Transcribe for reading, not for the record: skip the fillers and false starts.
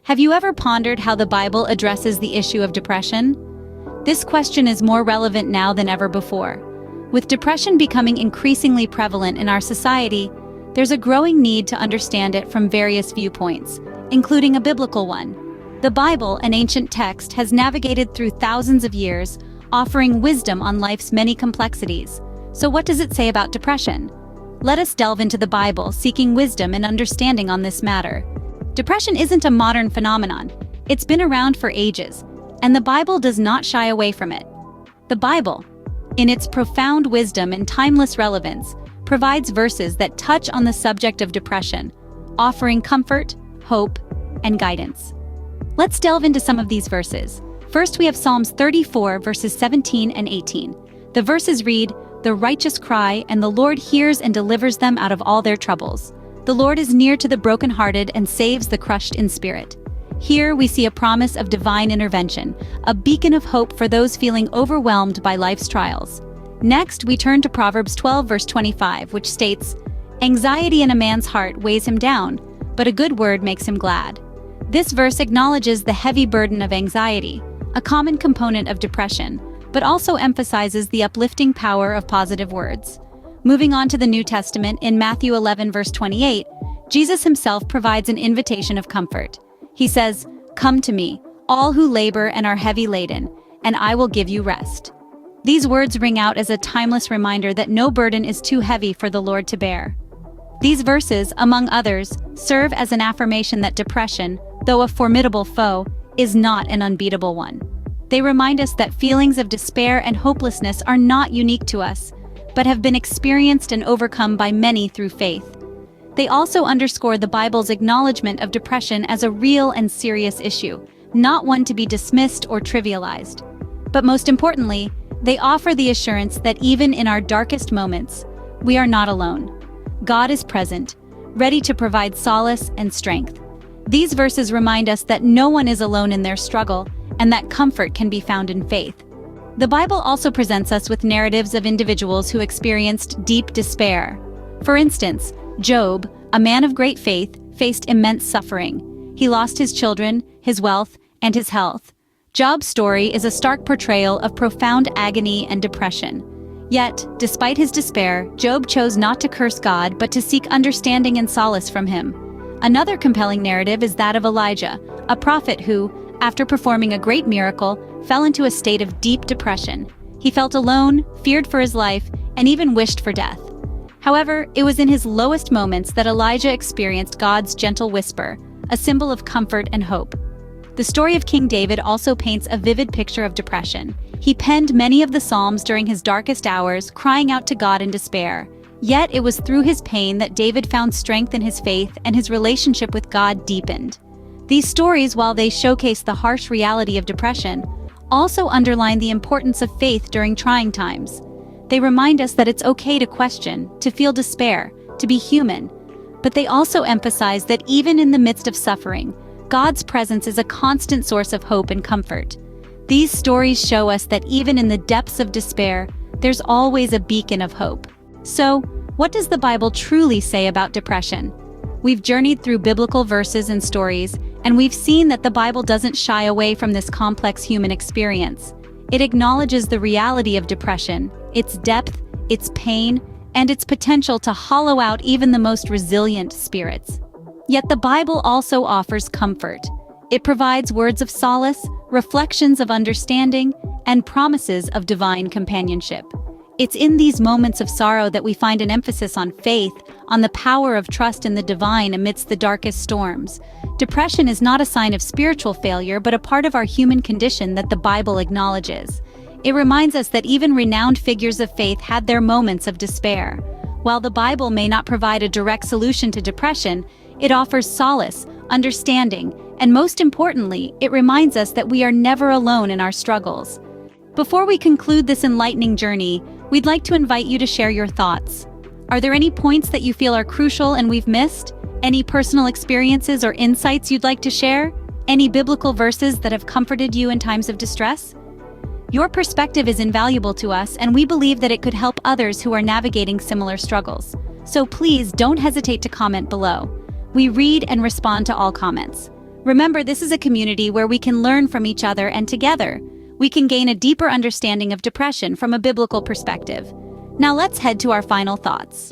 Have you ever pondered how the Bible addresses the issue of depression? This question is more relevant now than ever before. With depression becoming increasingly prevalent in our society, there's a growing need to understand it from various viewpoints, including a biblical one. The Bible, an ancient text, has navigated through thousands of years, offering wisdom on life's many complexities. So what does it say about depression? Let us delve into the Bible, seeking wisdom and understanding on this matter. Depression isn't a modern phenomenon. It's been around for ages, and the Bible does not shy away from it. The Bible, in its profound wisdom and timeless relevance, provides verses that touch on the subject of depression, offering comfort, hope, and guidance. Let's delve into some of these verses. First, we have Psalms 34, verses 17 and 18. The verses read, "The righteous cry, and the Lord hears and delivers them out of all their troubles. The Lord is near to the brokenhearted and saves the crushed in spirit." Here we see a promise of divine intervention, a beacon of hope for those feeling overwhelmed by life's trials. Next, we turn to Proverbs 12, verse 25, which states, "Anxiety in a man's heart weighs him down, but a good word makes him glad." This verse acknowledges the heavy burden of anxiety, a common component of depression, but also emphasizes the uplifting power of positive words. Moving on to the New Testament, in Matthew 11, verse 28, Jesus himself provides an invitation of comfort. He says, "Come to me, all who labor and are heavy laden, and I will give you rest." These words ring out as a timeless reminder that no burden is too heavy for the Lord to bear. These verses, among others, serve as an affirmation that depression, though a formidable foe, is not an unbeatable one. They remind us that feelings of despair and hopelessness are not unique to us, but have been experienced and overcome by many through faith. They also underscore the Bible's acknowledgement of depression as a real and serious issue, not one to be dismissed or trivialized. But most importantly, they offer the assurance that even in our darkest moments, we are not alone. God is present, ready to provide solace and strength. These verses remind us that no one is alone in their struggle, and that comfort can be found in faith. The Bible also presents us with narratives of individuals who experienced deep despair. For instance, Job, a man of great faith, faced immense suffering. He lost his children, his wealth, and his health. Job's story is a stark portrayal of profound agony and depression. Yet, despite his despair, Job chose not to curse God but to seek understanding and solace from him. Another compelling narrative is that of Elijah, a prophet who, after performing a great miracle, fell into a state of deep depression. He felt alone, feared for his life, and even wished for death. However, it was in his lowest moments that Elijah experienced God's gentle whisper, a symbol of comfort and hope. The story of King David also paints a vivid picture of depression. He penned many of the Psalms during his darkest hours, crying out to God in despair. Yet it was through his pain that David found strength in his faith and his relationship with God deepened. These stories, while they showcase the harsh reality of depression, also underline the importance of faith during trying times. They remind us that it's okay to question, to feel despair, to be human. But they also emphasize that even in the midst of suffering, God's presence is a constant source of hope and comfort. These stories show us that even in the depths of despair, there's always a beacon of hope. So, what does the Bible truly say about depression? We've journeyed through biblical verses and stories, and we've seen that the Bible doesn't shy away from this complex human experience. It acknowledges the reality of depression, its depth, its pain, and its potential to hollow out even the most resilient spirits. Yet the Bible also offers comfort. It provides words of solace, reflections of understanding, and promises of divine companionship. It's in these moments of sorrow that we find an emphasis on faith, on the power of trust in the divine amidst the darkest storms. Depression is not a sign of spiritual failure, but a part of our human condition that the Bible acknowledges. It reminds us that even renowned figures of faith had their moments of despair. While the Bible may not provide a direct solution to depression, it offers solace, understanding, and most importantly, it reminds us that we are never alone in our struggles. Before we conclude this enlightening journey, we'd like to invite you to share your thoughts. Are there any points that you feel are crucial and we've missed? Any personal experiences or insights you'd like to share? Any biblical verses that have comforted you in times of distress? Your perspective is invaluable to us, and we believe that it could help others who are navigating similar struggles. So please don't hesitate to comment below. We read and respond to all comments. Remember, this is a community where we can learn from each other, and together, we can gain a deeper understanding of depression from a biblical perspective. Now let's head to our final thoughts.